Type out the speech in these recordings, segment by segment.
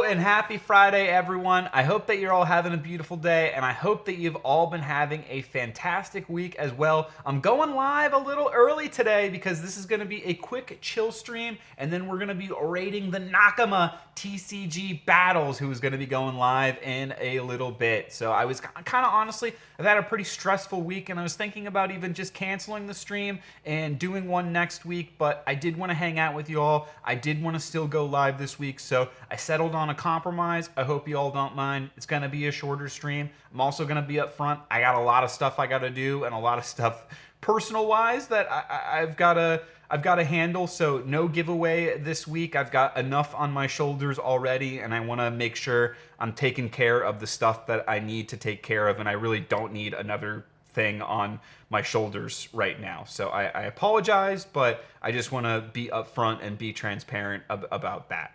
and happy Friday, everyone. I hope that you're all having a beautiful day, and I hope that you've all been having a fantastic week as well. I'm going live a little early today because this is going to be a quick chill stream, and then we're going to be rating the NAKAMA TCG Battles, who is going to be going live in a little bit. So I was kind of honestly, I've had a pretty stressful week, and I was thinking about even just canceling the stream and doing one next week, but I did want to hang out with you all. I did want to still go live this week, so I settled on a compromise. I hope you all don't mind. It's going to be a shorter stream. I'm also going to be up front. I got a lot of stuff I got to do and a lot of stuff personal-wise that I've got to handle, so no giveaway this week. I've got enough on my shoulders already, and I want to make sure I'm taking care of the stuff that I need to take care of, and I really don't need another thing on my shoulders right now. So I apologize, but I just want to be upfront and be transparent about that.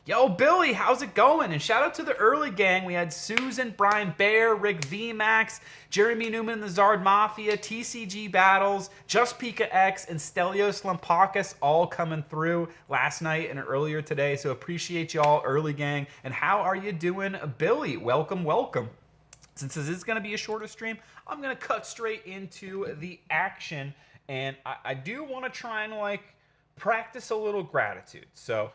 Yo, Billy, how's it going? And shout out to the early gang. We had Susan, Brian Bear, Rick VMAX, Jeremy Newman, the Zard Mafia, TCG Battles, Just Pika X, and Stelios Lampakis all coming through last night and earlier today. So appreciate y'all, early gang. And how are you doing, Billy? Welcome, welcome. Since this is going to be a shorter stream, I'm going to cut straight into the action. And I do want to try and practice a little gratitude. So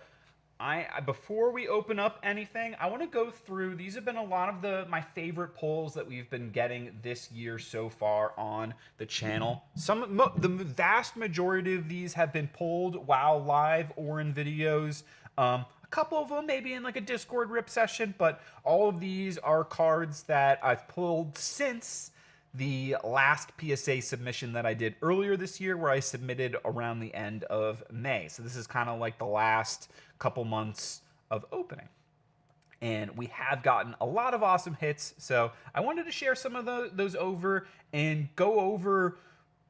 before we open up anything, I want to go through, these have been a lot of my favorite polls that we've been getting this year so far on the channel. The vast majority of these have been pulled while live or in videos. A couple of them maybe in a Discord rip session, but all of these are cards that I've pulled since the last PSA submission that I did earlier this year, where I submitted around the end of May. So this is kind of like the last couple months of opening. And we have gotten a lot of awesome hits. So I wanted to share some of those over and go over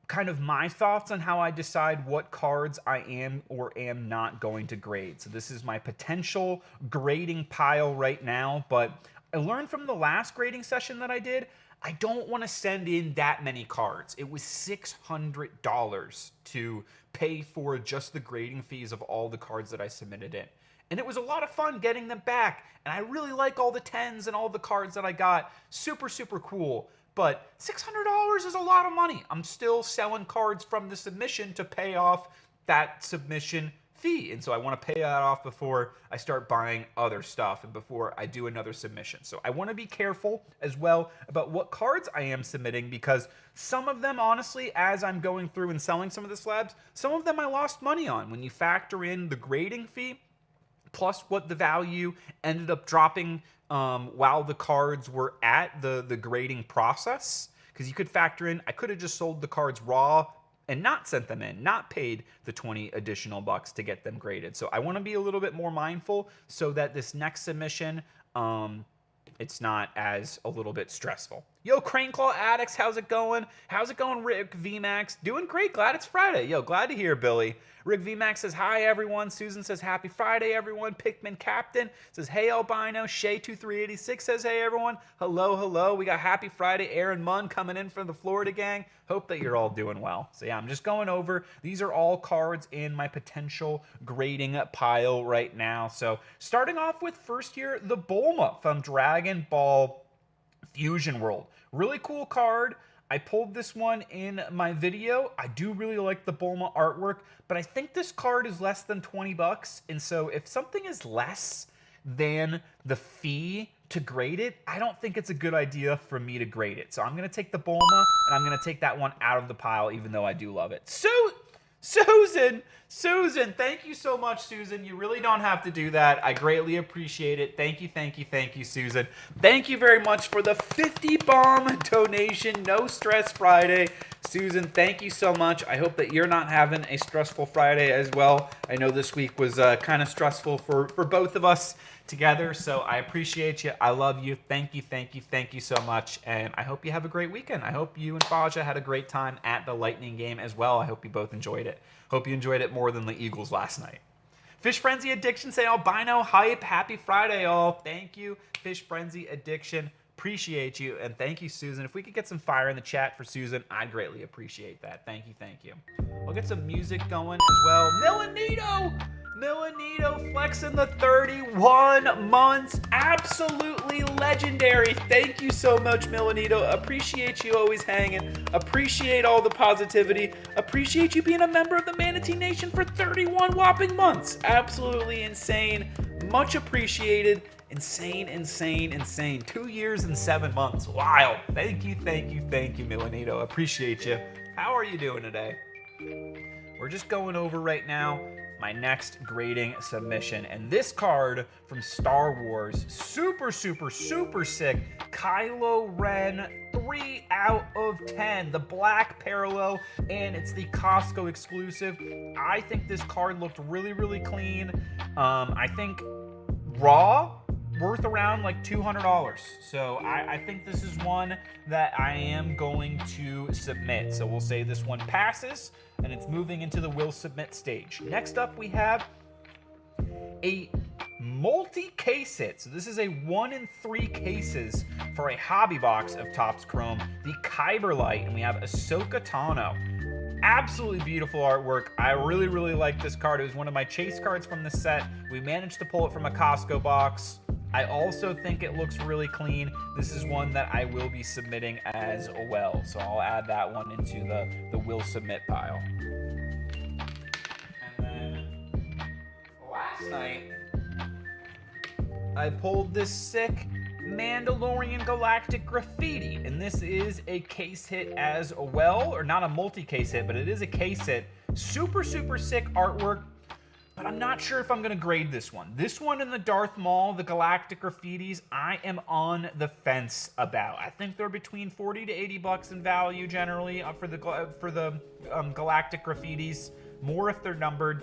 kind of my thoughts on how I decide what cards I am or am not going to grade. So this is my potential grading pile right now, but I learned from the last grading session that I did, I don't want to send in that many cards. It was $600 to pay for just the grading fees of all the cards that I submitted in. And it was a lot of fun getting them back. And I really like all the 10s and all the cards that I got. Super, super cool. But $600 is a lot of money. I'm still selling cards from the submission to pay off that submission fee. And so I want to pay that off before I start buying other stuff and before I do another submission. So I want to be careful as well about what cards I am submitting, because some of them, honestly, as I'm going through and selling some of the slabs, some of them I lost money on. When you factor in the grading fee plus what the value ended up dropping while the cards were at the grading process, because you could factor in, I could have just sold the cards raw and not sent them in, not paid the 20 additional bucks to get them graded. So I want to be a little bit more mindful so that this next submission, it's not as a little bit stressful. Yo, Craneclaw Addicts, how's it going? How's it going, Rick VMAX? Doing great, glad it's Friday. Yo, glad to hear, Billy. Rick VMAX says, hi, everyone. Susan says, happy Friday, everyone. Pikmin Captain says, hey, albino. Shay2386 says, hey, everyone. Hello, hello. We got happy Friday. Aaron Munn coming in from the Florida gang. Hope that you're all doing well. So, yeah, I'm just going over. These are all cards in my potential grading pile right now. So, starting off with first here, the Bulma from Dragon Ball Fusion World. Really cool card. I pulled this one in my video. I do really like the Bulma artwork, but I think this card is less than 20 bucks. And so if something is less than the fee to grade it, I don't think it's a good idea for me to grade it. So I'm going to take the Bulma, and I'm going to take that one out of the pile, even though I do love it. Susan, thank you so much, Susan. You really don't have to do that. I greatly appreciate it. Thank you, Susan. Thank you very much for the 50 bomb donation. No Stress Friday. Susan, thank you so much. I hope that you're not having a stressful Friday as well. I know this week was kind of stressful for both of us together, so I appreciate you. I love you. Thank you so much, and I hope you have a great weekend. I hope you and Faja had a great time at the Lightning game as well. I hope you both enjoyed it. Hope you enjoyed it more than the Eagles last night. Fish Frenzy Addiction say, albino hype. Happy Friday, all. Thank you, Fish Frenzy Addiction. Appreciate you, and thank you, Susan. If we could get some fire in the chat for Susan, I'd greatly appreciate that. Thank you. I'll get some music going as well. Milanito flexing the 31 months. Absolutely legendary. Thank you so much, Milanito. Appreciate you always hanging. Appreciate all the positivity. Appreciate you being a member of the Manatee Nation for 31 whopping months. Absolutely insane. Much appreciated. Insane, insane, insane. 2 years and 7 months. Wild. Thank you, thank you, thank you, Milanito. Appreciate you. How are you doing today? We're just going over right now my next grading submission, and this card from Star Wars, super sick. Kylo Ren, 3 out of 10, the black parallel, and it's the Costco exclusive. I think this card looked really clean. I think raw worth around like $200. So I think this is one that I am going to submit. So we'll say this one passes, and it's moving into the will submit stage. Next up, we have a multi-case hit. So this is a 1 in 3 cases for a hobby box of Topps Chrome, the Kyberlight, and we have Ahsoka Tano. Absolutely beautiful artwork. I really like this card. It was one of my chase cards from the set. We managed to pull it from a Costco box. I also think it looks really clean. This is one that I will be submitting as well. So I'll add that one into the will submit pile. And then last night, I pulled this sick Mandalorian Galactic Graffiti, and this is a case hit as well, or not a multi-case hit, but it is a case hit. Super sick artwork, but I'm not sure if I'm gonna grade this one. This one in the Darth Maul, the Galactic Graffitis, I am on the fence about. I think they're between 40 to 80 bucks in value generally for the Galactic Graffitis, more if they're numbered.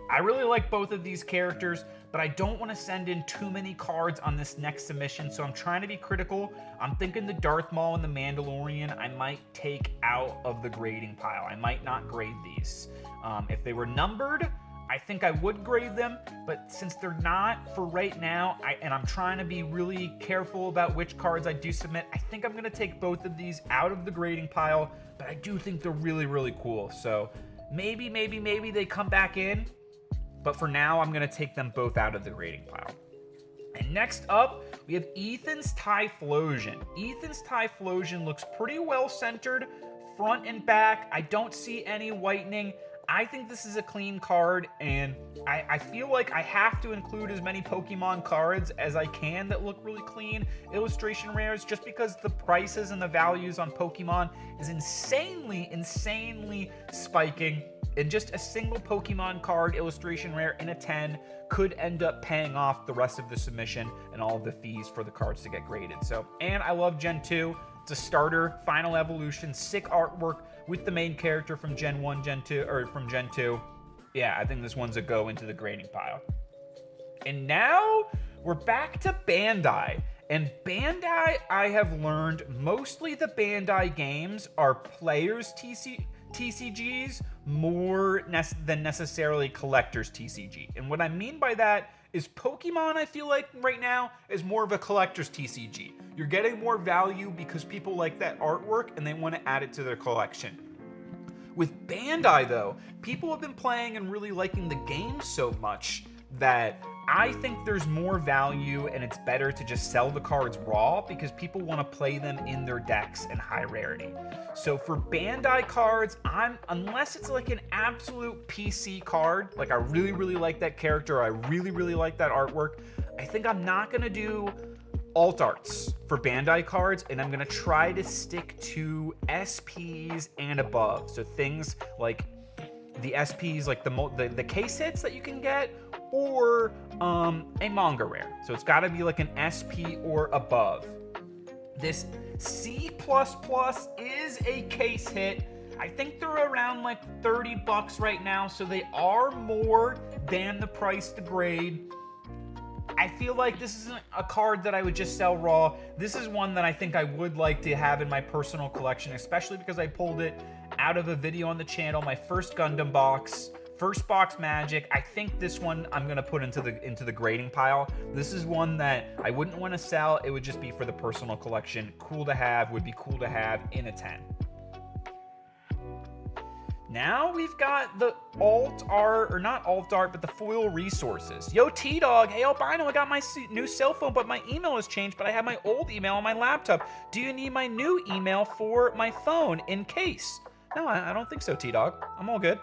I really like both of these characters, but I don't want to send in too many cards on this next submission, so I'm trying to be critical. I'm thinking the Darth Maul and the Mandalorian I might take out of the grading pile. I might not grade these. If they were numbered, I think I would grade them, but since they're not for right now, and I'm trying to be really careful about which cards I do submit, I think I'm going to take both of these out of the grading pile, but I do think they're really cool. So maybe they come back in. But for now, I'm going to take them both out of the grading pile. And next up, we have Ethan's Typhlosion. Ethan's Typhlosion looks pretty well centered, front and back. I don't see any whitening. I think this is a clean card, and I feel like I have to include as many Pokemon cards as I can that look really clean. Illustration rares, just because the prices and the values on Pokemon is insanely spiking. And just a single Pokemon card illustration rare in a 10 could end up paying off the rest of the submission and all of the fees for the cards to get graded. So, and I love Gen 2. It's a starter, final evolution, sick artwork with the main character from Gen 1, Gen 2, or from Gen 2. Yeah, I think this one's a go into the grading pile. And now we're back to Bandai. And Bandai, I have learned, mostly the Bandai games are players' TCGs more than necessarily collectors TCG. And what I mean by that is Pokemon, I feel like right now, is more of a collector's TCG. You're getting more value because people like that artwork and they want to add it to their collection. With Bandai though, people have been playing and really liking the game so much that I think there's more value, and it's better to just sell the cards raw because people want to play them in their decks in high rarity. So for Bandai cards, unless it's like an absolute PC card, like I really like that character, or I really like that artwork, I think I'm not gonna do alt arts for Bandai cards, and I'm gonna try to stick to SPs and above. So things like the SPs, like the case hits that you can get, or a manga rare. So it's got to be like an SP or above. This C++ is a case hit. I think they're around like 30 bucks right now, so they are more than the price to grade. I feel like this isn't a card that I would just sell raw. This is one that I think I would like to have in my personal collection, especially because I pulled it out of a video on the channel, my first Gundam box, first box magic. I think this one I'm gonna put into the grading pile. This is one that I wouldn't want to sell. It would just be for the personal collection. Cool to have, would be cool to have in a 10. Now we've got the alt art, or not alt art, but the foil resources. Yo, T-Dog, hey Albino, I got my new cell phone, but my email has changed, but I have my old email on my laptop. Do you need my new email for my phone in case? No, I don't think so, T-Dog. I'm all good.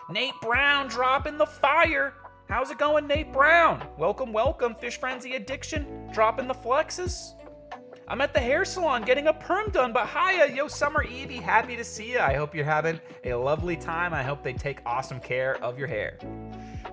Nate Brown dropping the fire. How's it going, Nate Brown? Welcome, welcome. Fish Frenzy Addiction dropping the flexes. I'm at the hair salon getting a perm done, but hiya, yo, Summer Evie, happy to see you. I hope you're having a lovely time. I hope they take awesome care of your hair.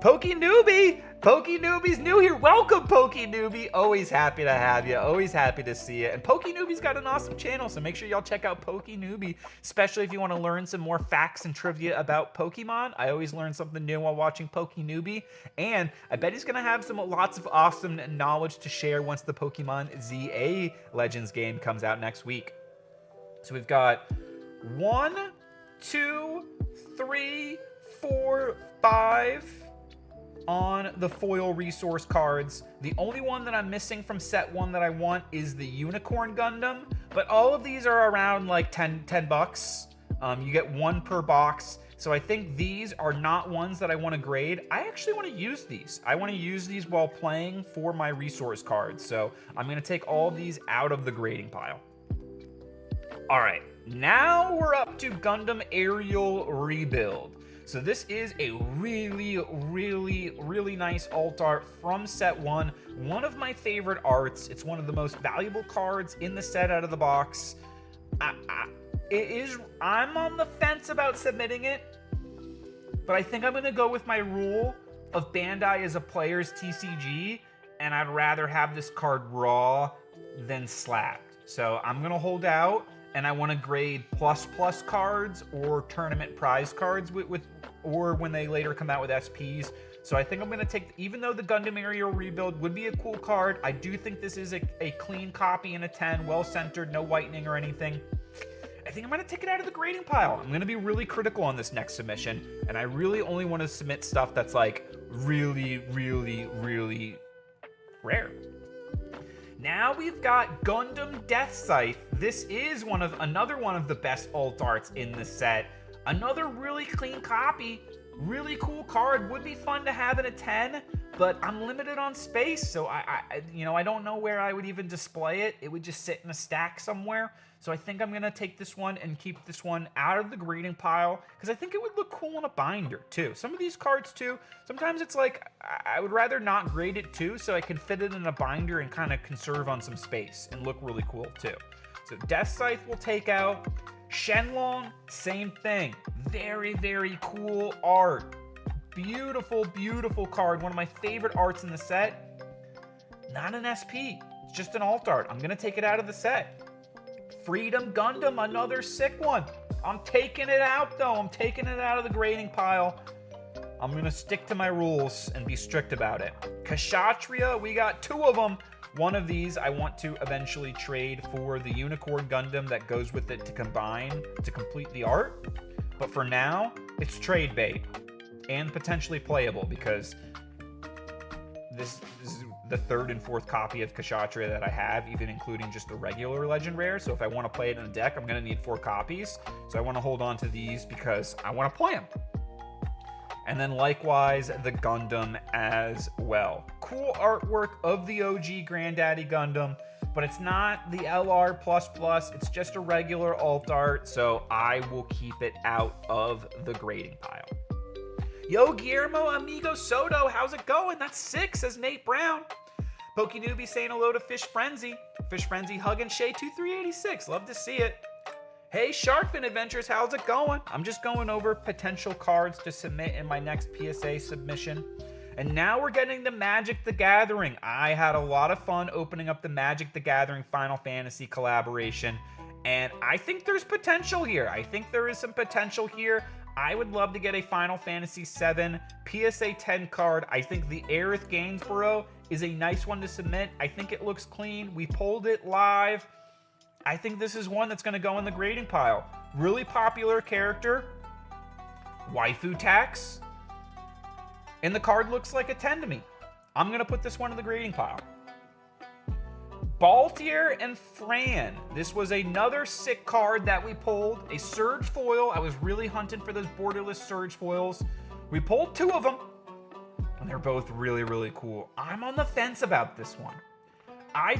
Pokey Newbie, Pokey Newbie's new here. Welcome, Pokey Newbie. Always happy to have you. Always happy to see you. And Pokey Newbie's got an awesome channel, so make sure y'all check out Pokey Newbie, especially if you want to learn some more facts and trivia about Pokemon. I always learn something new while watching Pokey Newbie, and I bet he's gonna have lots of awesome knowledge to share once the Pokemon ZA Legends game comes out next week. So we've got 1, 2, 3, 4, 5 on the foil resource cards. The only one that I'm missing from set 1 that I want is the Unicorn Gundam, but all of these are around like 10 bucks. You get 1 per box, so I think these are not ones that I want to grade. I actually want to use these. I want to use these while playing for my resource cards, so I'm going to take all of these out of the grading pile. All right, now we're up to Gundam Aerial Rebuild. So this is a really nice alt art from set 1. One of my favorite arts. It's one of the most valuable cards in the set out of the box. I'm on the fence about submitting it, but I think I'm gonna go with my rule of Bandai as a player's TCG, and I'd rather have this card raw than slabbed. So I'm gonna hold out, and I want to grade plus cards or tournament prize cards or when they later come out with SPs. So I think I'm going to take, even though the Gundam Aerial Rebuild would be a cool card, I do think this is a clean copy in a 10, well centered, no whitening or anything. I think I'm going to take it out of the grading pile. I'm going to be really critical on this next submission, and I really only want to submit stuff that's like really rare. Now we've got Gundam Death Scythe. This is another one of the best alt arts in the set. Another really clean copy, really cool card. Would be fun to have in a 10, but I'm limited on space, so I don't know where I would even display it. It would just sit in a stack somewhere. So I think I'm gonna take this one and keep this one out of the grading pile, because I think it would look cool in a binder too. Some of these cards too, sometimes it's like, I would rather not grade it too, so I can fit it in a binder and kind of conserve on some space and look really cool too. So Death Scythe will take out. Shenlong, same thing. Very cool art. Beautiful card. One of my favorite arts in the set. Not an SP. It's just an alt art. I'm going to take it out of the set. Freedom Gundam, another sick one. I'm taking it out, though. I'm taking it out of the grading pile. I'm going to stick to my rules and be strict about it. Kshatriya, we got 2 of them. One of these I want to eventually trade for the Unicorn Gundam that goes with it to combine to complete the art. But for now, it's trade bait and potentially playable, because this is the 3rd and 4th copy of Kshatriya that I have, even including just the regular Legend Rare. So if I want to play it in a deck, I'm going to need 4 copies. So I want to hold on to these because I want to play them. And then likewise, the Gundam as well. Cool artwork of the OG Granddaddy Gundam, but it's not the LR++, it's just a regular alt art, so I will keep it out of the grading pile. Yo, Guillermo Amigo Soto, how's it going? That's 6, says Nate Brown. Pokey Newbie saying hello to Fish Frenzy. Fish Frenzy hugging Shay 2386, love to see it. Hey, Sharkfin Adventures, how's it going? I'm just going over potential cards to submit in my next PSA submission. And now we're getting to Magic the Gathering. I had a lot of fun opening up the Magic the Gathering Final Fantasy collaboration, and I think there's potential here. I think there is some potential here. I would love to get a Final Fantasy VII PSA 10 card. I think the Aerith Gainsborough is a nice one to submit. I think it looks clean. We pulled it live. I think this is one that's going to go in the grading pile. Really popular character. Waifu tax. And the card looks like a 10 to me. I'm going to put this one in the grading pile. Baltier and Fran. This was another sick card that we pulled. A Surge foil. I was really hunting for those borderless Surge foils. We pulled 2 of them, and they're both really, really cool. I'm on the fence about this one. I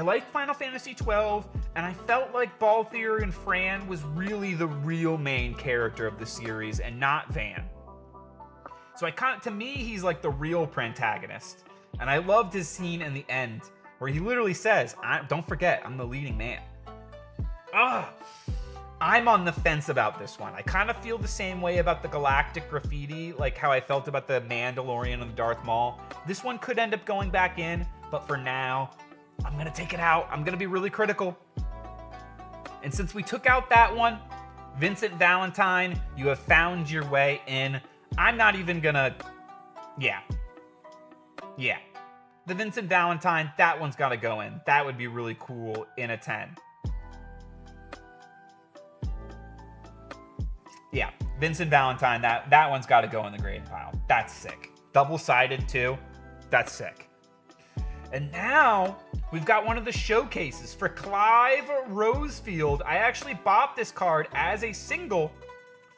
like Final Fantasy XII, and I felt like Balthier and Fran was really the real main character of the series and not Van. So to me, he's like the real protagonist. And I loved his scene in the end where he literally says, don't forget, I'm the leading man. I'm on the fence about this one. I kind of feel the same way about the Galactic Graffiti, like how I felt about the Mandalorian and the Darth Maul. This one could end up going back in, but for now, I'm going to take it out. I'm going to be really critical. And since we took out that one, Vincent Valentine, you have found your way in. I'm not even going to... Yeah. The Vincent Valentine, that one's got to go in. That would be really cool in a 10. Yeah, Vincent Valentine, that one's got to go in the grading pile. That's sick. Double-sided, too. That's sick. And now, we've got one of the showcases for Clive Rosefield. I actually bought this card as a single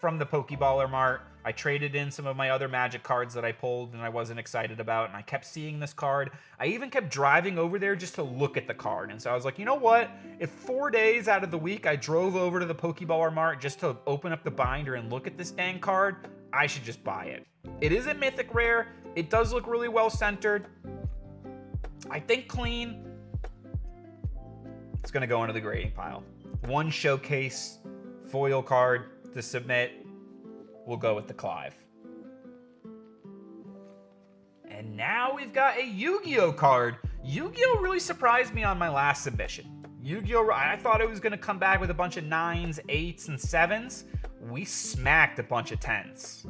from the Pokeballer Mart. I traded in some of my other Magic cards that I pulled and I wasn't excited about, and I kept seeing this card. I even kept driving over there just to look at the card. And so I was like, you know what? If 4 days out of the week I drove over to the Pokeballer Mart just to open up the binder and look at this dang card, I should just buy it. It is a mythic rare. It does look really well centered. I think clean. It's going to go into the grading pile. One showcase foil card to submit. We'll go with the Clive. And now we've got a Yu-Gi-Oh card. Yu-Gi-Oh really surprised me on my last submission. Yu-Gi-Oh, I thought it was going to come back with a bunch of 9s, 8s, and 7s. We smacked a bunch of 10s.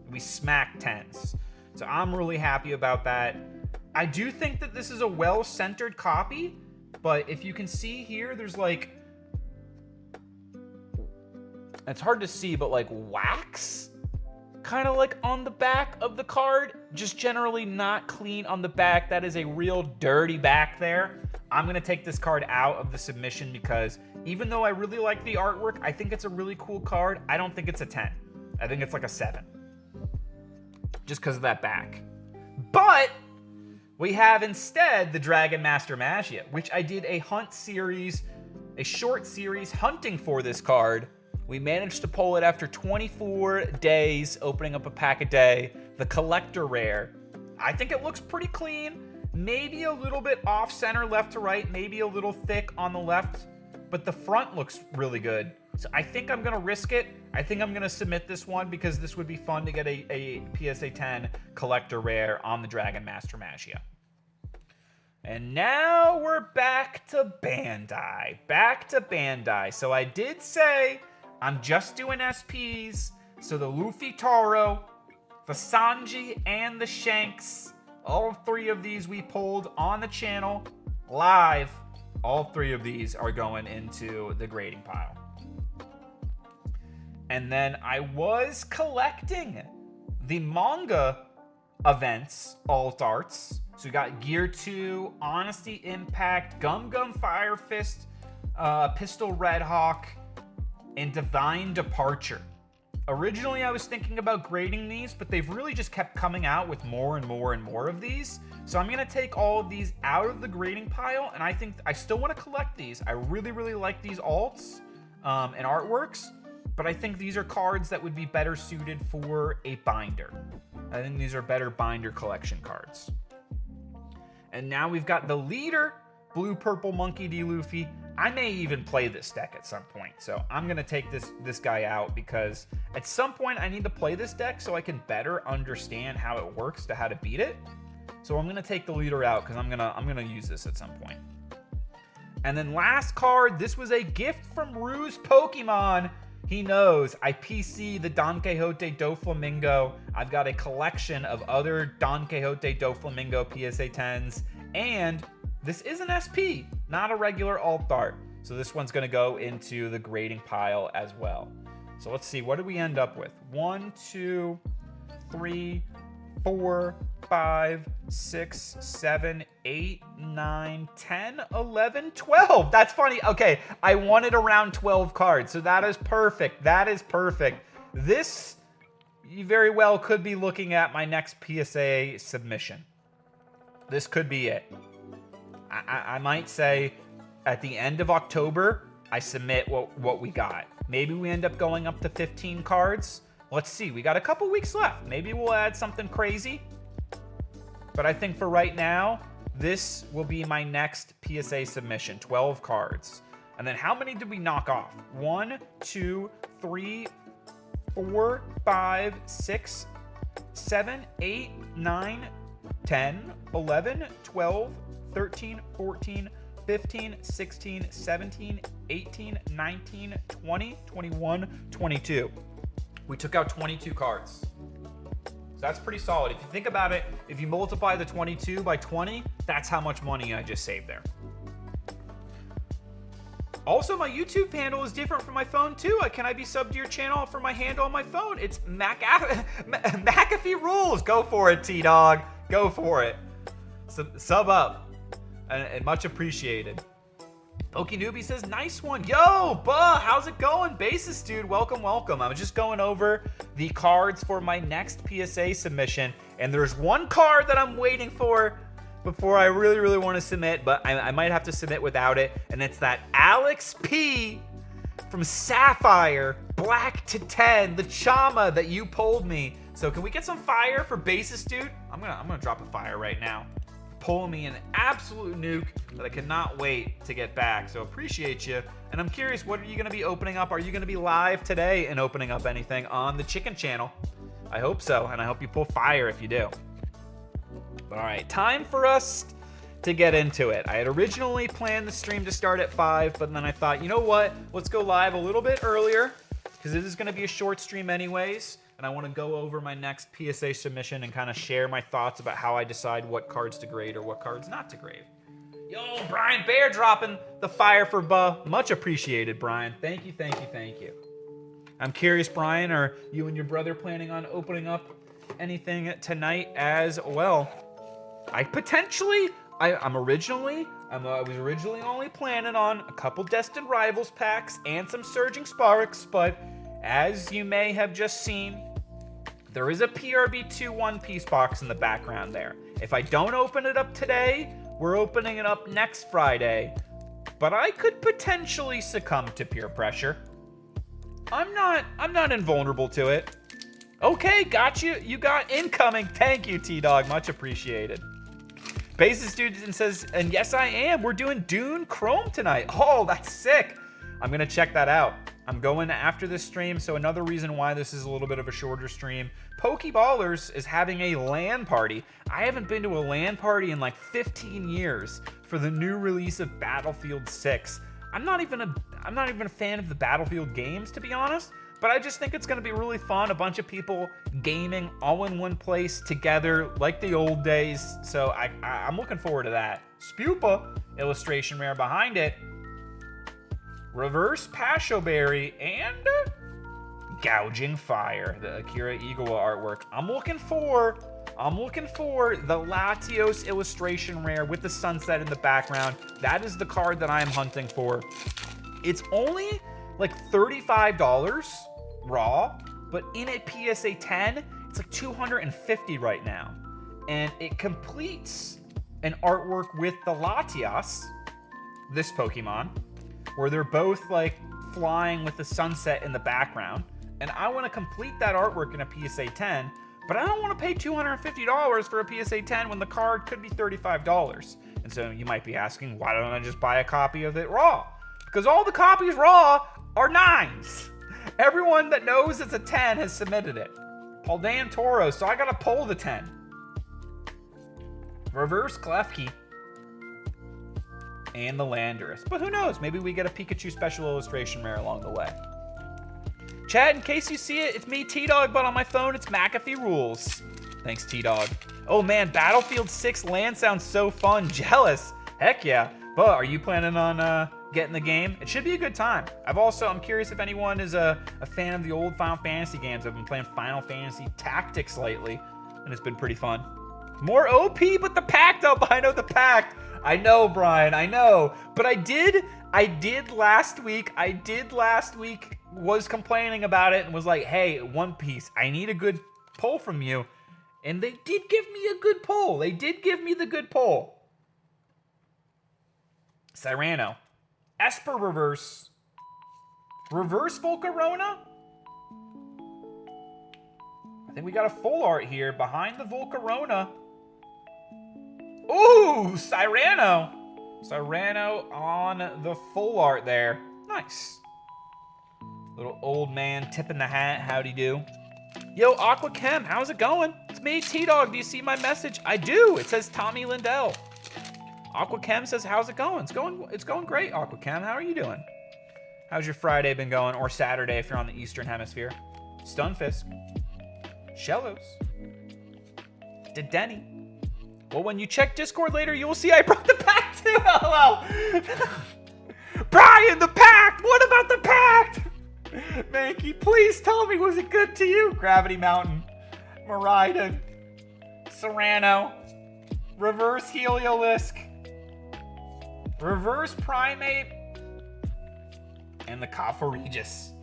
We smacked 10s. So I'm really happy about that. I do think that this is a well-centered copy, but if you can see here, there's like... It's hard to see, but like wax kind of like on the back of the card. Just generally not clean on the back. That is a real dirty back there. I'm going to take this card out of the submission because even though I really like the artwork, I think it's a really cool card. I don't think it's a 10. I think it's like a 7. Just because of that back. But we have instead the Dragon Master Magia, which I did a hunt series, a short series hunting for this card. We managed to pull it after 24 days, opening up a pack a day. The collector rare. I think it looks pretty clean. Maybe a little bit off center left to right. Maybe a little thick on the left. But the front looks really good. So I think I'm going to risk it. I think I'm going to submit this one because this would be fun to get a PSA 10 collector rare on the Dragon Master Magia. And now we're back to Bandai. So I did say... I'm just doing SPs, so the Luffy Taro, the Sanji, and the Shanks, all 3 of these we pulled on the channel live. All 3 of these are going into the grading pile. And then I was collecting the manga events, alt arts. So we got Gear 2, Honesty Impact, Gum Gum Fire Fist, Pistol Red Hawk, and Divine Departure. Originally, I was thinking about grading these, but they've really just kept coming out with more and more and more of these. So I'm going to take all of these out of the grading pile, and I think I still want to collect these. I really, really like these alts and artworks, but I think these are cards that would be better suited for a binder. I think these are better binder collection cards. And now we've got the leader, Blue Purple Monkey D. Luffy. I may even play this deck at some point, so I'm going to take this guy out because at some point I need to play this deck so I can better understand how it works to how to beat it. So I'm going to take the leader out because I'm gonna use this at some point. And then last card, this was a gift from Ruse Pokemon. He knows I PC the Don Quixote Doflamingo. I've got a collection of other Don Quixote Doflamingo PSA 10s, and this is an SP, not a regular alt art. So this one's going to go into the grading pile as well. So let's see, what did we end up with? 1, 2, 3, 4, 5, 6, 7, 8, 9, 10, 11, 12. That's funny. Okay, I wanted around 12 cards, so that is perfect. That is perfect. This, you very well could be looking at my next PSA submission. This could be it. I might say at the end of October, I submit what we got. Maybe we end up going up to 15 cards. Let's see. We got a couple weeks left. Maybe we'll add something crazy. But I think for right now, this will be my next PSA submission, 12 cards. And then how many did we knock off? 1, 2, 3, 4, 5, 6, 7, 8, 9, 10, 11, 12, 13, 14, 15, 16, 17, 18, 19, 20, 21, 22. We took out 22 cards. So that's pretty solid. If you think about it, if you multiply the 22 by 20, that's how much money I just saved there. Also, my YouTube handle is different from my phone too. Can I be subbed to your channel for my handle on my phone? It's McAfee Rules. Go for it, T-Dog. Go for it. Sub up. And much appreciated. Pokey Newbie says, nice one. Yo, Buh, how's it going? Basis dude, welcome, welcome. I was just going over the cards for my next PSA submission, and there's one card that I'm waiting for before I really want to submit, but I might have to submit without it, and it's that Alex P from Sapphire, Black to 10, the Chama that you pulled me. So can we get some fire for Basis dude? I'm gonna drop a fire right now. Pulling me an absolute nuke that I cannot wait to get back. So appreciate you. And I'm curious, what are you going to be opening up? Are you going to be live today and opening up anything on the Chicken channel? I hope so, and I hope you pull fire if you do. All right, time for us to get into it. I had originally planned the stream to start at 5, but then I thought, you know what? Let's go live a little bit earlier because it is going to be a short stream anyways. And I want to go over my next PSA submission and kind of share my thoughts about how I decide what cards to grade or what cards not to grade. Yo, Brian Bear dropping the fire for Buh. Much appreciated, Brian. Thank you, thank you, thank you. I'm curious, Brian, are you and your brother planning on opening up anything tonight as well? I was originally only planning on a couple Destined Rivals packs and some Surging Sparks, but as you may have just seen, there is a PRB2 one-piece box in the background there. If I don't open it up today, we're opening it up next Friday. But I could potentially succumb to peer pressure. I'm not invulnerable to it. Okay, got you. You got incoming. Thank you, T-Dog. Much appreciated. Basis Dude says, and yes, I am. We're doing Dune Chrome tonight. Oh, that's sick. I'm going to check that out. I'm going after this stream, so another reason why this is a little bit of a shorter stream. Pokeballers is having a LAN party. I haven't been to a LAN party in like 15 years for the new release of Battlefield 6. I'm not even a fan of the Battlefield games, to be honest, but I just think it's going to be really fun. A bunch of people gaming all in one place together like the old days, so I'm looking forward to that. Spupa, illustration rare behind it. Reverse Pashoberry and Gouging Fire, the Akira Igawa artwork. I'm looking for the Latios illustration rare with the sunset in the background. That is the card that I am hunting for. It's only like $35 raw, but in a PSA 10, it's like $250 right now. And it completes an artwork with the Latios, this Pokemon, where they're both like flying with the sunset in the background. And I want to complete that artwork in a PSA 10, but I don't want to pay $250 for a PSA 10 when the card could be $35. And so you might be asking, why don't I just buy a copy of it raw? Because all the copies raw are 9s. Everyone that knows it's a 10 has submitted it. Paldan Toro, so I gotta pull the 10. Reverse Klefki. And the Landorus. But who knows? Maybe we get a Pikachu special illustration rare along the way. Chat, in case you see it, it's me, T-Dog, but on my phone, it's McAfee Rules. Thanks, T-Dog. Oh man, Battlefield 6 LAN sounds so fun. Jealous. Heck yeah. But are you planning on getting the game? It should be a good time. I'm curious if anyone is a fan of the old Final Fantasy games. I've been playing Final Fantasy Tactics lately, and it's been pretty fun. More OP, but the pact up. I know the pact. I know, Brian. I know. But I did last week. Was complaining about it and was like, hey, One Piece, I need a good pull from you. And they did give me a good pull. They did give me the good pull. Cyrano. Esper reverse. Reverse Volcarona? I think we got a full art here behind the Volcarona. Ooh, Cyrano. Cyrano on the full art there. Nice. Little old man tipping the hat. Howdy do. Yo, Aqua Chem, how's it going? It's me, T-Dog. Do you see my message? I do. It says Tommy Lindell. Aqua Chem says, how's it going? It's going great, Aqua Chem. How are you doing? How's your Friday been going? Or Saturday if you're on the Eastern Hemisphere. Stunfisk. Shellos. Denny. Well, when you check Discord later, you will see I brought the pack too. Hello. Brian, the pact. What about the pact? Mankey, please tell me, was it good to you? Gravity Mountain. Marida. Serrano. Reverse Heliolisk. Reverse Primate. And the Kapha Regis.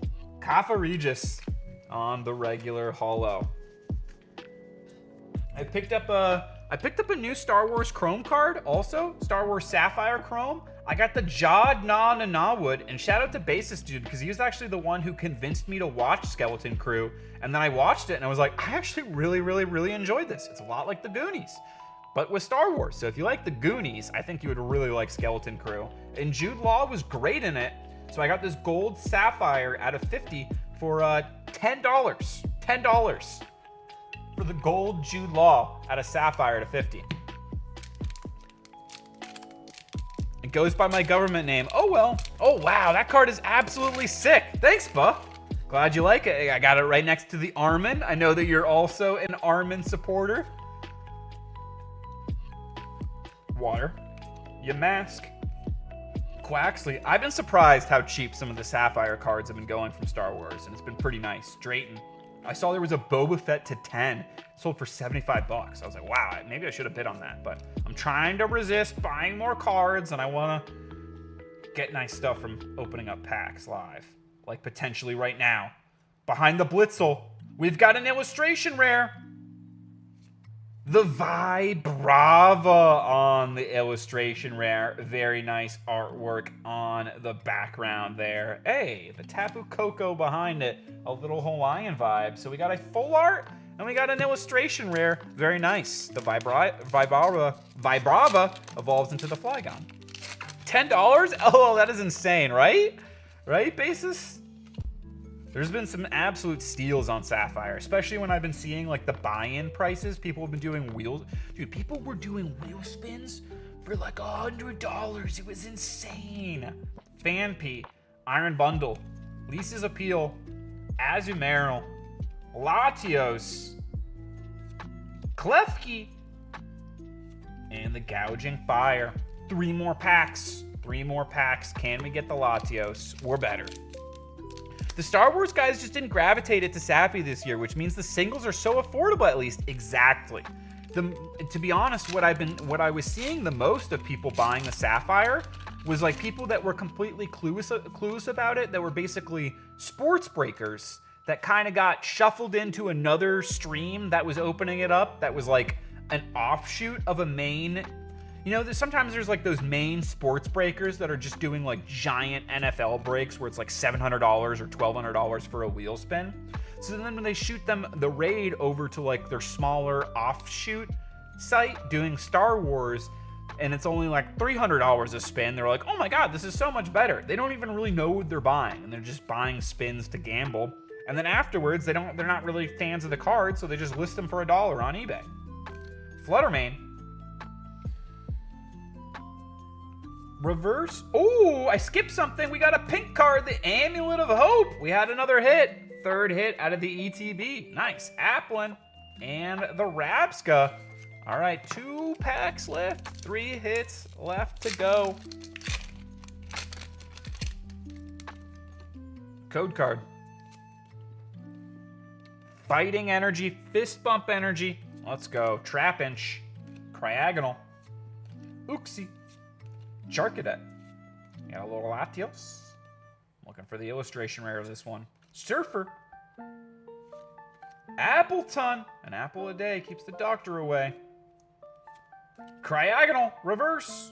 Kapha Regis on the regular holo. I picked up a new Star Wars Chrome card also. Star Wars Sapphire Chrome. I got the Jod Na Nanawood, and shout out to Basis Dude because he was actually the one who convinced me to watch Skeleton Crew. And then I watched it and I was like, I actually really enjoyed this. It's a lot like the Goonies, but with Star Wars. So if you like the Goonies, I think you would really like Skeleton Crew. And Jude Law was great in it. So I got this gold Sapphire out of 50 for $10. $10 for the gold Jude Law out of Sapphire to 50. It goes by my government name. Oh, well. Oh, wow. That card is absolutely sick. Thanks, Buh. Glad you like it. I got it right next to the Armin. I know that you're also an Armin supporter. Water. Yamask. Quaxley. I've been surprised how cheap some of the Sapphire cards have been going from Star Wars, and it's been pretty nice. Drayton. I saw there was a Boba Fett to 10. Sold for 75 bucks. I was like, wow, maybe I should have bid on that. But I'm trying to resist buying more cards, and I want to get nice stuff from opening up packs live. Like potentially right now. Behind the Blitzel, we've got an illustration rare. The Vibrava on the illustration rare. Very nice artwork on the background there. Hey, the Tapu Koko behind it. A little Hawaiian vibe. So we got a full art and we got an illustration rare. Very nice. The Vibrava evolves into the Flygon. $10? Oh, that is insane, right? Right, Basis? There's been some absolute steals on Sapphire, especially when I've been seeing like the buy-in prices. People have been doing wheels. Dude, people were doing wheel spins for like $100. It was insane. Fanpy, Iron Bundle, Lisa's Appeal, Azumarill, Latios, Klefki, and the Gouging Fire. 3 more packs. 3 more packs. Can we get the Latios? Or better. The Star Wars guys just didn't gravitate it to Sappy this year, which means the singles are so affordable at least. Exactly. To be honest, what I was seeing the most of people buying the Sapphire was like people that were completely clueless about it, that were basically sports breakers that kind of got shuffled into another stream that was opening it up, that was like an offshoot of a main. You know, sometimes there's like those main sports breakers that are just doing like giant NFL breaks where it's like $700 or $1,200 for a wheel spin. So then when they shoot them the raid over to like their smaller offshoot site doing Star Wars, and it's only like $300 a spin, they're like, oh my God, this is so much better. They don't even really know what they're buying, and they're just buying spins to gamble. And then afterwards, they're not really fans of the card, so they just list them for $1 on eBay. Fluttermane. Reverse. Oh, I skipped something. We got a pink card, the Amulet of Hope. We had another hit. 3rd hit out of the ETB. Nice. Applin and the Rabska. All right, 2 packs left. 3 hits left to go. Code card. Fighting Energy, Fist Bump Energy. Let's go. Trapinch. Cryagonal. Uxie. Charcadet. Got a little Latios. Looking for the illustration rare of this one. Surfer. Appleton. An apple a day keeps the doctor away. Cryagonal. Reverse.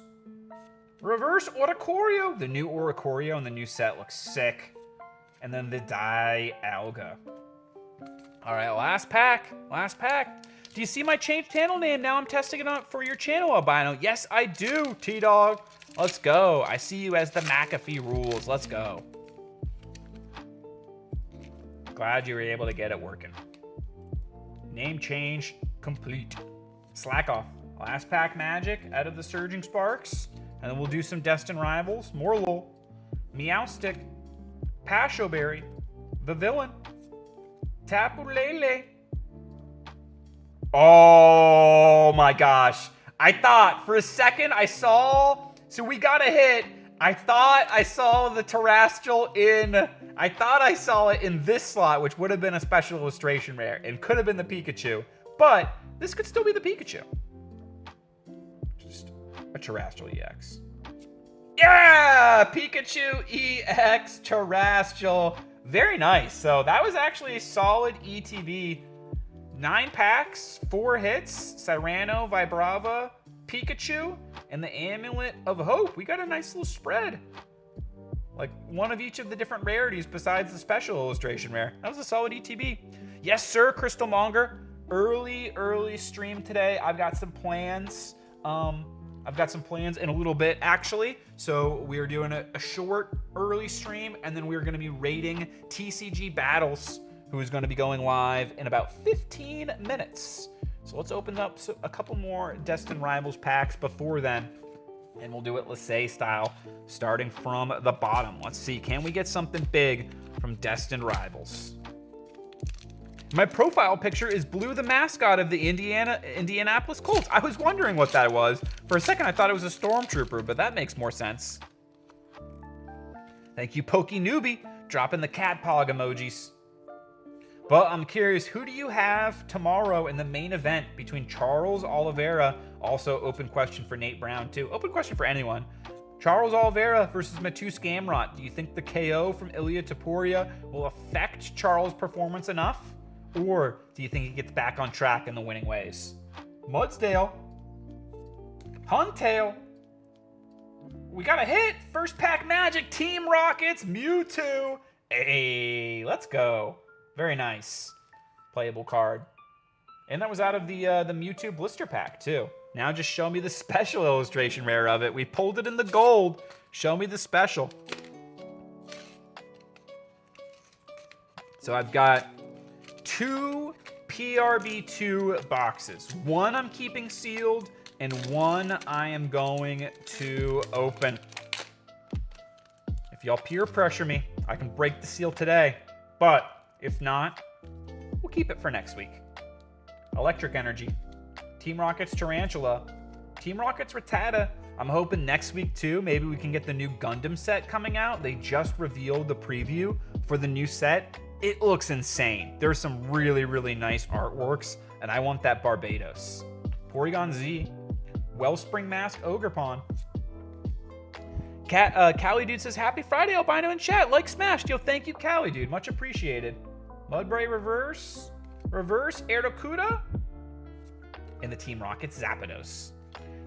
Reverse Oricorio. The new Oricorio in the new set looks sick. And then the Dialga. All right, last pack. Last pack. Do you see my changed channel name? Now I'm testing it out for your channel, Albino. Yes, I do, T-Dog. Let's go. I see you as the McAfee rules. Let's go. Glad you were able to get it working. Name change complete. Slack off. Last pack magic out of the Surging Sparks. And then we'll do some Destined Rivals. Morlul. Meowstick. Pashoberry. The Villain. Tapu Lele. Oh my gosh. I thought for a second I saw, so we got a hit. I thought I saw the Terrestrial I thought I saw it in this slot, which would have been a special illustration rare and could have been the Pikachu, but this could still be the Pikachu. Just a Terrestrial EX. Yeah! Pikachu EX Terrestrial. Very nice. So that was actually a solid ETB. 9 packs, 4 hits, Cyrano, Vibrava, Pikachu, and the Amulet of Hope. We got a nice little spread. Like one of each of the different rarities besides the special illustration rare. That was a solid ETB. Yes, sir, Crystal Monger. Early stream today. I've got some plans. I've got some plans in a little bit, actually. So we're doing a short, early stream, and then we're going to be rating TCG Battles, who is going to be going live in about 15 minutes. So let's open up a couple more Destined Rivals packs before then, and we'll do it Lassie style, starting from the bottom. Let's see, can we get something big from Destined Rivals? My profile picture is Blue, the mascot of the Indianapolis Colts. I was wondering what that was. For a second, I thought it was a Stormtrooper, but that makes more sense. Thank you, Pokey Newbie, dropping the cat pog emojis. But I'm curious, who do you have tomorrow in the main event between Charles Oliveira, also open question for Nate Brown too, open question for anyone, Charles Oliveira versus Matus Gamrot. Do you think the KO from Ilya Taporia will affect Charles' performance enough? Or do you think he gets back on track in the winning ways? Mudsdale. Huntail. We got a hit. First pack magic. Team Rockets. Mewtwo. Hey, let's go. Very nice. Playable card. And that was out of the Mewtwo blister pack too. Now just show me the special illustration rare of it. We pulled it in the gold. Show me the special. So I've got 2 PRB2 boxes. One I'm keeping sealed, and one I am going to open. If y'all peer pressure me, I can break the seal today. But if not, we'll keep it for next week. Electric Energy. Team Rocket's Tarantula. Team Rocket's Rattata. I'm hoping next week too, maybe we can get the new Gundam set coming out. They just revealed the preview for the new set. It looks insane. There's some really, really nice artworks, and I want that Barbados. Porygon Z. Wellspring Mask Ogerpon. Callie Dude says, Happy Friday, Albino in chat. Like smashed. Yo, thank you, Callie Dude. Much appreciated. Mudbray Reverse. Reverse Aerocuda. And the Team Rocket Zapdos.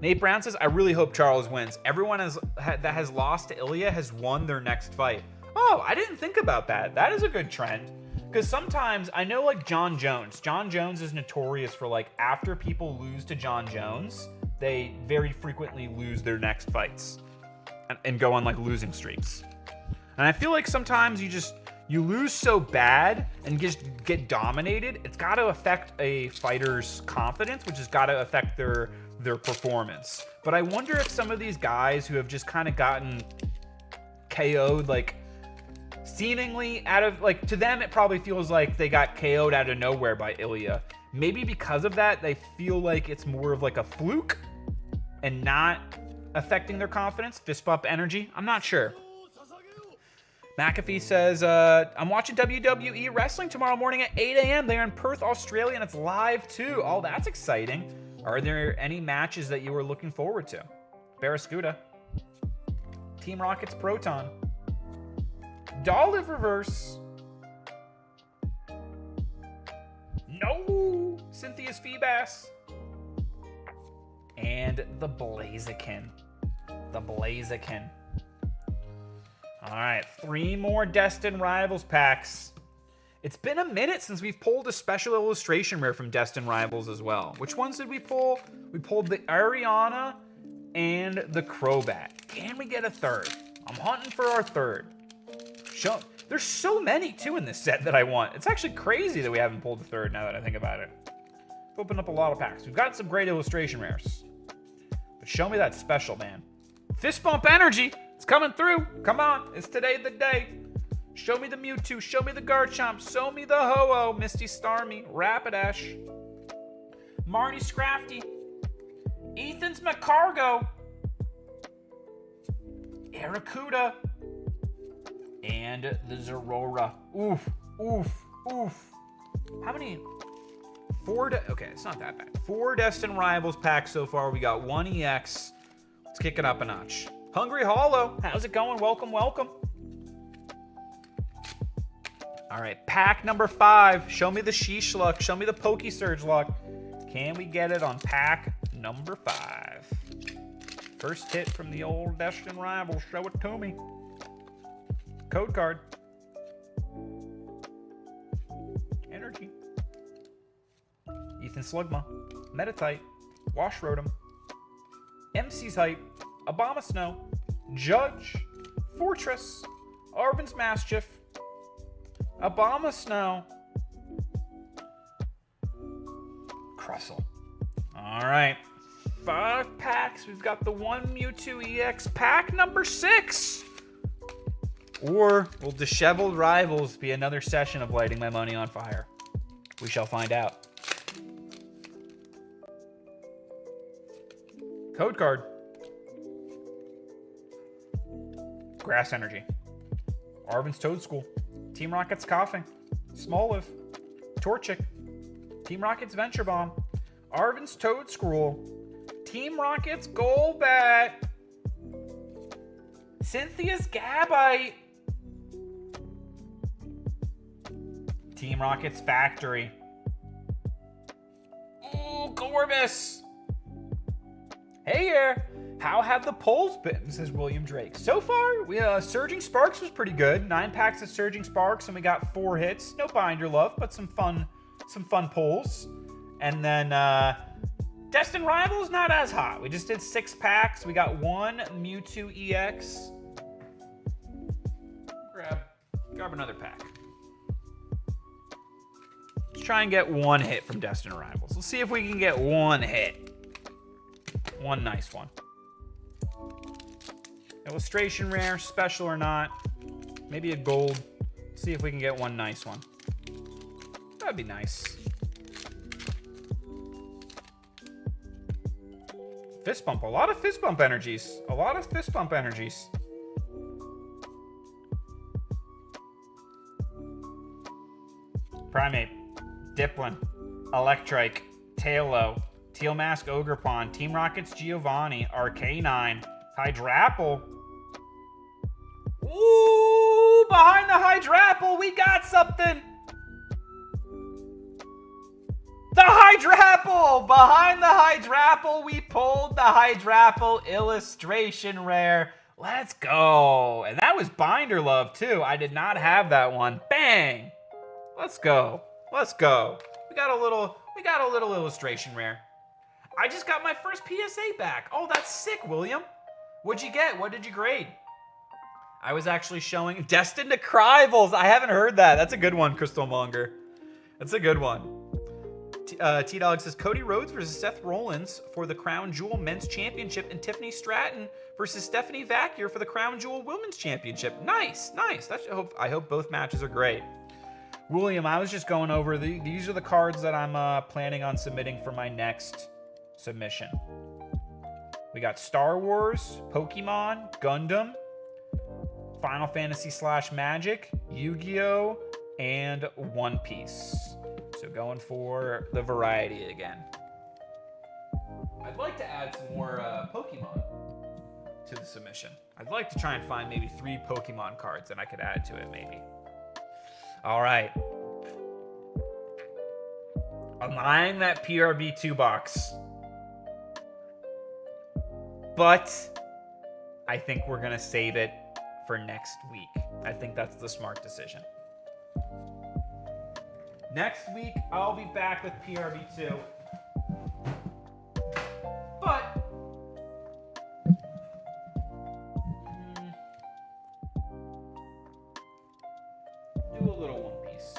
Nate Brown says, I really hope Charles wins. Everyone that has lost to Ilya has won their next fight. Oh, I didn't think about that. That is a good trend. Because sometimes, I know like John Jones. John Jones is notorious for like, after people lose to John Jones, they very frequently lose their next fights. And go on like losing streaks. And I feel like sometimes you lose so bad and just get dominated. It's got to affect a fighter's confidence, which has got to affect their performance. But I wonder if some of these guys who have just kind of gotten KO'd, like seemingly out of, like, to them it probably feels like they got KO'd out of nowhere by Ilya. Maybe because of that, they feel like it's more of like a fluke and not affecting their confidence. Fist bump energy. I'm not sure. McAfee says, I'm watching WWE Wrestling tomorrow morning at 8 a.m. They're in Perth, Australia, and it's live too. Oh, that's exciting. Are there any matches that you were looking forward to? Barraskewda. Team Rocket's Proton. Dolliv Reverse. No! Cynthia's Feebas. And the Blaziken. The Blaziken. Alright, 3 more Destined Rivals packs. It's been a minute since we've pulled a special illustration rare from Destined Rivals as well. Which ones did we pull? We pulled the Ariana and the Crobat. Can we get a third? I'm hunting for our third. There's so many, too, in this set that I want. It's actually crazy that we haven't pulled the third now that I think about it. We've opened up a lot of packs. We've got some great illustration rares. But show me that special, man. Fist Bump Energy. It's coming through. Come on. It's today the day. Show me the Mewtwo. Show me the Garchomp. Show me the Ho-Oh. Misty Starmie. Rapidash. Marty Scrafty. Ethan's Macargo. Arrokuda. And the Zerora. Oof. Oof. Oof. How many? 4. Okay, it's not that bad. 4 Destined Rivals packs so far. We got 1 EX. Let's kick it up a notch. Hungry Hollow. How's it going? Welcome, welcome. All right, pack number 5. Show me the Sheesh luck. Show me the Pokesurge luck. Can we get it on pack number 5? First hit from the old Destined Rivals. Show it to me. Code card. Energy. Ethan Slugma. Metatite. Wash Rotom. MC's Hype. Abomasnow. Judge. Fortress. Arvin's Mastiff. Abomasnow. Crustle. All right. 5 packs. We've got the 1 Mewtwo EX pack number 6. Or will Disheveled Rivals be another session of lighting my money on fire? We shall find out. Code card. Grass Energy. Arvin's Toadschool. Team Rocket's Coughing. Smoliv. Torchic. Team Rocket's Venture Bomb. Arvin's Toadscroll. Team Rocket's Golbat. Cynthia's Gabite. Team Rocket's Factory. Ooh, Gorbis. Hey there. How have the polls been, says William Drake. So far, Surging Sparks was pretty good. 9 packs of Surging Sparks, and we got 4 hits. No binder love, but some fun polls. And then Destined Rivals, not as hot. We just did 6 packs. We got 1 Mewtwo EX. Grab another pack. Let's try and get 1 hit from Destined Rivals. Let's see if we can get 1 hit. 1 nice one. Illustration rare, special or not. Maybe a gold. See if we can get 1 nice one. That'd be nice. Fist Bump. A lot of Fist Bump energies. A lot of Fist Bump energies. Primate. Dipplin. Electrike. Tailo. Teal Mask Ogerpon. Team Rocket's Giovanni. Arcanine. Hydrapple. Ooh, behind the Hydrapple, we got something. The Hydrapple! Behind the Hydrapple, we pulled the Hydrapple illustration rare. Let's go. And that was binder love, too. I did not have that one. Bang! Let's go. Let's go. We got a little illustration rare. I just got my first PSA back. Oh, that's sick, William. What'd you get? What did you grade? I was actually showing Destined Rivals. I haven't heard that. That's a good one, Crystal Monger. That's a good one. T-Dog says, Cody Rhodes versus Seth Rollins for the Crown Jewel Men's Championship, and Tiffany Stratton versus Stephanie Vacuer for the Crown Jewel Women's Championship. Nice, nice. I hope both matches are great. William, I was just going over, these are the cards that I'm planning on submitting for my next submission. We got Star Wars, Pokemon, Gundam, Final Fantasy / Magic, Yu-Gi-Oh, and One Piece. So going for the variety again. I'd like to add some more Pokemon to the submission. I'd like to try and find maybe 3 Pokemon cards that I could add to it, maybe. All right. I'm eyeing that PRB2 box. But I think we're going to save it for next week. I think that's the smart decision. Next week, I'll be back with PRB2. But do a little One Piece.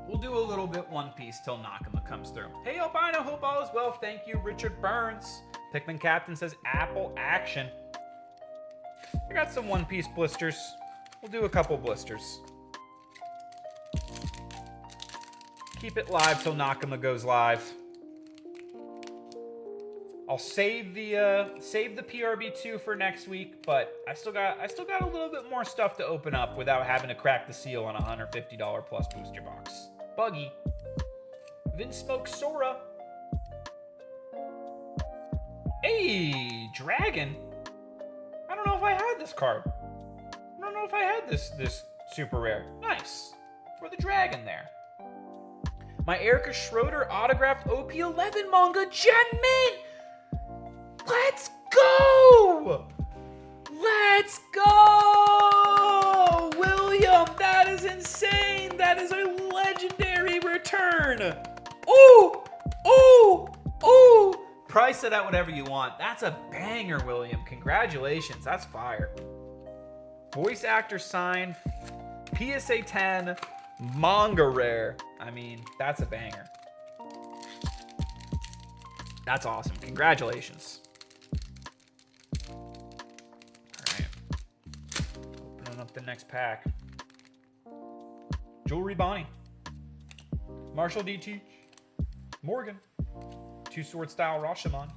We'll do a little bit One Piece till Nakama comes through. Hey, Albino, hope all is well. Thank you, Richard Burns. Pikmin Captain says Apple Action. I got some One Piece blisters. We'll do a couple blisters. Keep it live till Nakama goes live. I'll save the PRB2 for next week, but I still got a little bit more stuff to open up without having to crack the seal on a $150 plus booster box. Buggy. Vinsmoke Sora. Hey, Dragon. I don't know if I had this card. I don't know if I had this super rare. Nice. For the Dragon there. My Erica Schroeder autographed OP11 manga Gem Mint. Let's go! Let's go! William, that is insane. That is a legendary return. Ooh! Ooh! Ooh! Price it at whatever you want. That's a banger, William. Congratulations. That's fire. Voice actor signed. PSA 10. Manga rare. I mean, that's a banger. That's awesome. Congratulations. All right. Opening up the next pack. Jewelry Bonnie. Marshall D. Teach. Morgan. Two Sword Style Rashomon.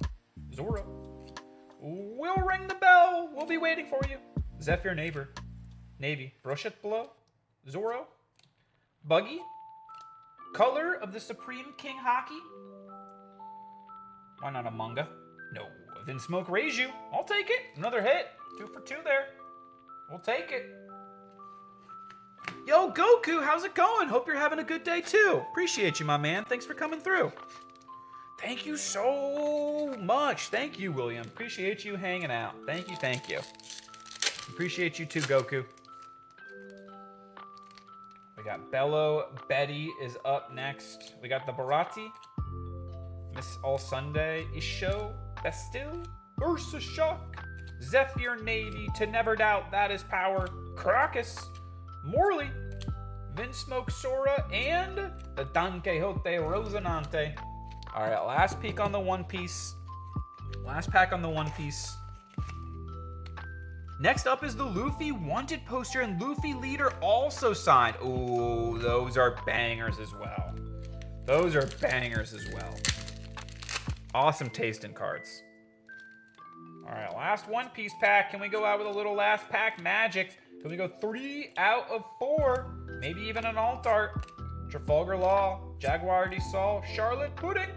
Zoro. We'll ring the bell. We'll be waiting for you. Zephyr Navy. Brochet Below. Zoro. Buggy. Color of the Supreme King Hockey. Why not a manga? No. Vinsmoke Reiju. I'll take it. Another hit. 2 for 2 there. We'll take it. Yo, Goku, how's it going? Hope you're having a good day too. Appreciate you, my man. Thanks for coming through. Thank you so much. Thank you, William. Appreciate you hanging out. Thank you, thank you. Appreciate you too, Goku. We got Bello. Betty is up next. We got the Barati. Miss All Sunday. Isho. Bastille. Ursa Shock. Zephyr Navy. To Never Doubt. That is Power. Crocus. Morley. Vinsmoke Sora. And the Don Quixote Rosinante. All right, last peek on the One Piece. Last pack on the One Piece. Next up is the Luffy Wanted poster and Luffy Leader also signed. Ooh, those are bangers as well. Those are bangers as well. Awesome taste in cards. All right, last One Piece pack. Can we go out with a little last pack magic? Can we go 3 out of 4? Maybe even an alt art. Trafalgar Law, Jaguar D. Sol, Charlotte Pudding.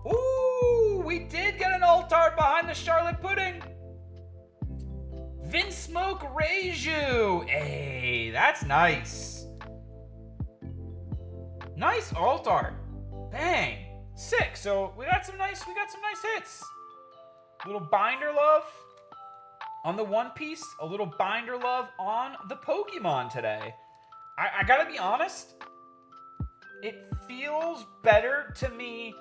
Ooh, we did get an alt art behind the Charlotte Pudding. Vinsmoke Reiju. Hey, that's nice. Nice alt art. Bang. Sick. So we got some nice hits. Little binder love on the One Piece. A little binder love on the Pokemon today. I gotta be honest, it feels better to me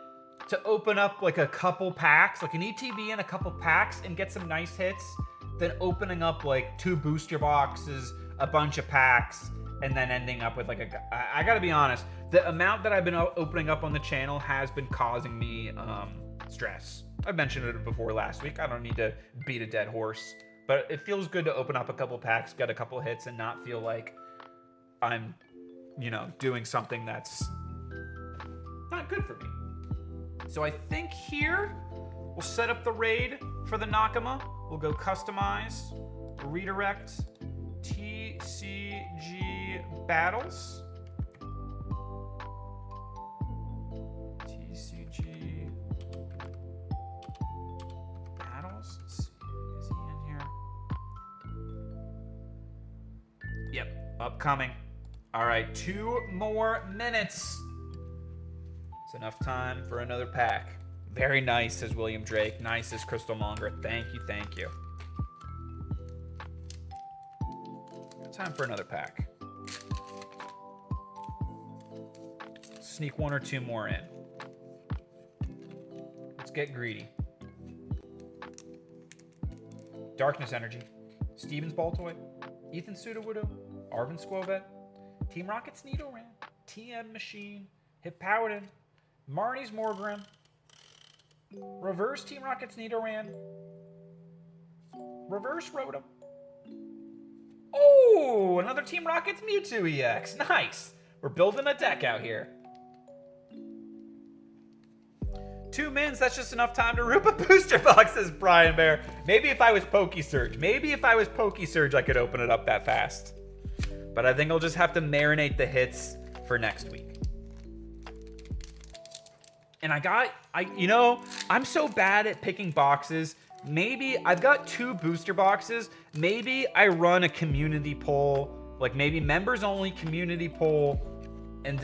to open up like a couple packs, like an ETB and a couple packs and get some nice hits than opening up like 2 booster boxes, a bunch of packs, and then ending up with like I gotta be honest, the amount that I've been opening up on the channel has been causing me stress. I mentioned it before last week. I don't need to beat a dead horse, but it feels good to open up a couple packs, get a couple hits, and not feel like I'm, doing something that's not good for me. So I think here we'll set up the raid for the Nakama. We'll go customize, redirect, TCG Battles. Upcoming. All right, 2 more minutes. It's enough time for another pack. Very nice, says William Drake. Nice, says Crystal Monger. Thank you, thank you. Time for another pack. Sneak 1 or 2 more in. Let's get greedy. Darkness Energy. Stevens Baltoy. Ethan Sudowoodo. Arvin Squovet. Team Rocket's Nidoran. TM Machine. Hip Paladin. Marnie's Morgrim. Reverse Team Rocket's Nidoran. Reverse Rotom. Oh, another Team Rocket's Mewtwo EX. Nice. We're building a deck out here. 2 mins, that's just enough time to roop a booster box, says Brian Bear. Maybe if I was Pokesurge. Maybe if I was Pokesurge, I could open it up that fast. But I think I'll just have to marinate the hits for next week. And I'm so bad at picking boxes. Maybe I've got 2 booster boxes. Maybe I run a community poll, like maybe members only community poll, and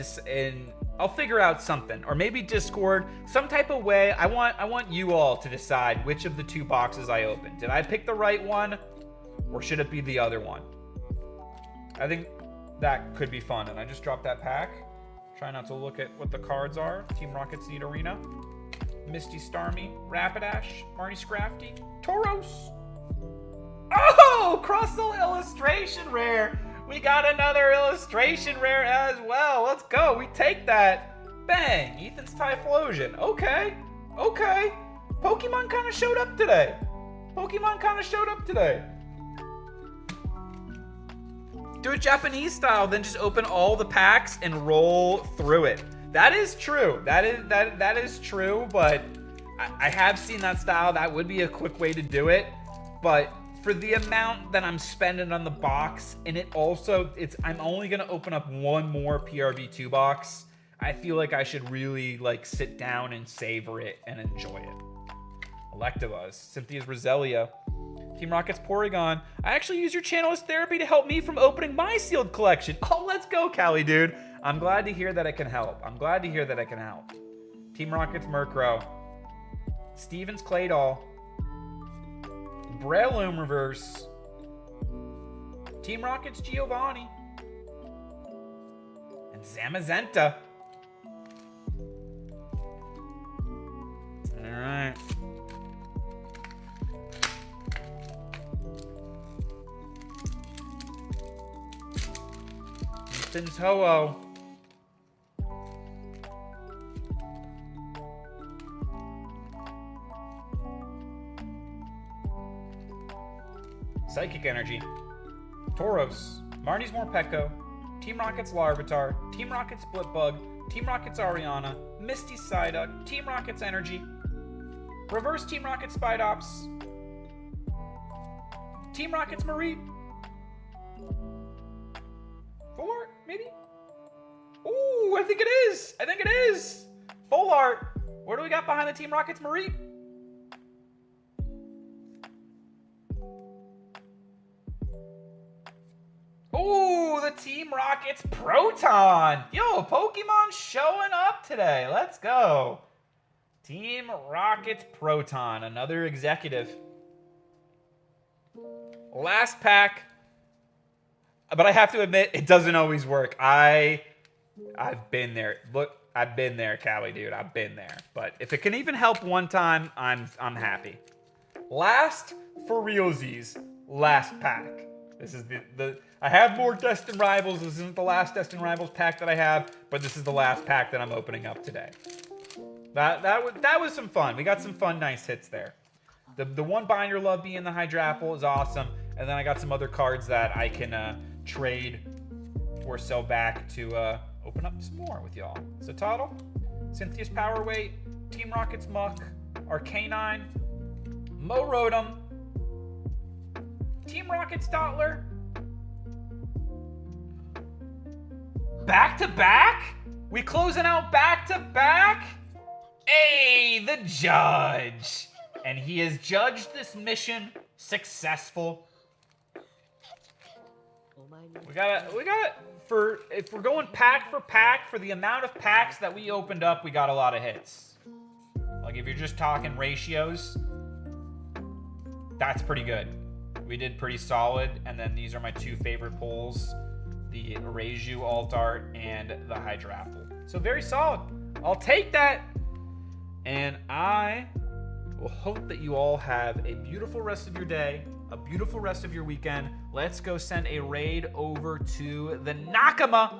I'll figure out something, or maybe Discord, some type of way. I want you all to decide which of the 2 boxes I opened. Did I pick the right one, or should it be the other one? I think that could be fun. And I just dropped that pack. Try not to look at what the cards are. Team Rocket's Seed Arena. Misty Starmie, Rapidash, Marty Scrafty, Tauros. Oh, Crustle illustration rare. We got another illustration rare as well. Let's go. We take that. Bang. Ethan's Typhlosion. Okay. Okay. Pokemon kind of showed up today. Do it Japanese style, then just open all the packs and roll through it. That is true. That is true, but I have seen that style. That would be a quick way to do it. But for the amount that I'm spending on the box, and I'm only gonna open up 1 more PRV2 box. I feel like I should really sit down and savor it and enjoy it. Electabuzz, Cynthia's Roselia, Team Rocket's Porygon. I actually use your channel as therapy to help me from opening my sealed collection. Oh, let's go, Callie, dude. I'm glad to hear that it can help. Team Rocket's Murkrow. Stevens Claydol. Breloom Reverse. Team Rocket's Giovanni. And Zamazenta. Alright. Ethan's Ho-Oh. Psychic Energy. Tauros. Marnie's Morpeko. Team Rocket's Larvitar. Team Rocket's Blipbug. Team Rocket's Ariana. Misty Psyduck. Team Rocket's Energy. Reverse Team Rocket Spidops. Team Rocket's Marie. Full art, maybe? Ooh, I think it is. Full art. Where do we got behind the Team Rocket's Marie? Ooh, the Team Rocket's Proton. Yo, Pokemon showing up today. Let's go. Team Rocket's Proton, another executive. Last pack. But I have to admit, it doesn't always work. I've been there. Look, I've been there, Callie, dude. I've been there. But if it can even help one time, I'm happy. Last for realsies, last pack. This is I have more Destined Rivals. This isn't the last Destined Rivals pack that I have, but this is the last pack that I'm opening up today. That was some fun. We got some fun, nice hits there. The one Binder Love being the Hydrapple is awesome, and then I got some other cards that I can trade or sell back to open up some more with y'all. So Toddle, Cynthia's Power Weight, Team Rocket's Muck, Arcanine, Rotom, Team Rocket's Dottler. Back to back? We closing out back to back? Hey, the judge. And he has judged this mission successful. We gotta, if we're going pack for pack, for the amount of packs that we opened up, we got a lot of hits. Like, if you're just talking ratios, that's pretty good. We did pretty solid, and then these are my two favorite pulls, the Reiju Alt Art and the Hydrapple. So very solid. I'll take that, and I will hope that you all have a beautiful rest of your day, a beautiful rest of your weekend. Let's go send a raid over to the NAKAMA,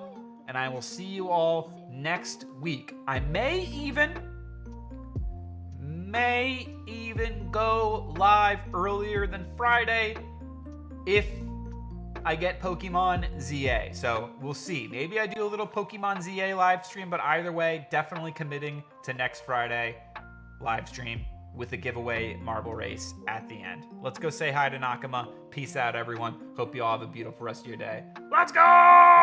and I will see you all next week. I may even go live earlier than Friday if I get Pokemon ZA. So we'll see. Maybe I do a little Pokemon ZA live stream, but either way, definitely committing to next Friday live stream with a giveaway marble race at the end. Let's go say hi to Nakama. Peace out, everyone. Hope you all have a beautiful rest of your day. Let's go!